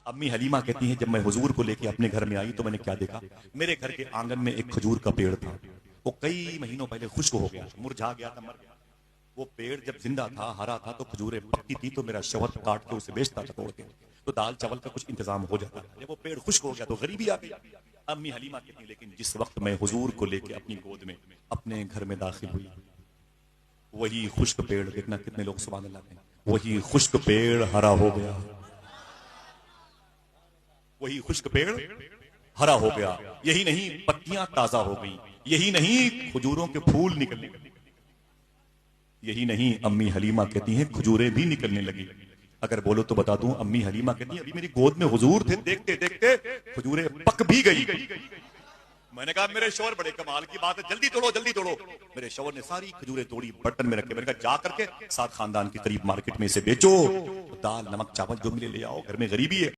अम्मी हलीमा कहती हैं, जब मैं हुजूर को लेके अपने घर में आई तो मैंने क्या देखा, मेरे घर के आंगन में एक खजूर का पेड़ था। वो कई महीनों पहले खुश्क हो गया, मुरझा गया था, मर गया। वो पेड़ जब जिंदा था, हरा था, तो खजूरें पकती थी तो मेरा शौहर काट के उसे बेचता था तोड़ के, तो दाल चावल का कुछ इंतजाम हो जाता था। जब वो पेड़ खुश्क हो गया तो गरीबी आ गई। अम्मी हलीमा कहती, लेकिन जिस वक्त मैं हुजूर को लेके अपनी गोद में अपने घर में दाखिल हुई, वही खुश्क पेड़, देखना कितने लोग सुभान अल्लाह कहें, वही खुश्क पेड़ हरा हो गया। वही खुश्क पेड़ हरा हो गया। यही नहीं, पत्तियां ताजा हो गई। यही नहीं, खजूरों के फूल निकलने लगे। यही नहीं, अम्मी हलीमा कहती हैं खजूरें भी निकलने लगी। अगर बोलो तो बता दूं, अम्मी हलीमा कहती हैं अभी मेरी गोद में हुजूर थे, देखते देखते खजूरें पक भी गई। मैंने कहा मेरे शौहर बड़े कमाल की बात है, जल्दी तोड़ो जल्दी तोड़ो। मेरे शौहर ने सारी खजूरें तोड़ी, बर्तन में रखे। मैंने कहा जा करके साथ खानदान के करीब मार्केट में इसे बेचो, दाल नमक चावल जो मिले ले आओ, घर में गरीबी है।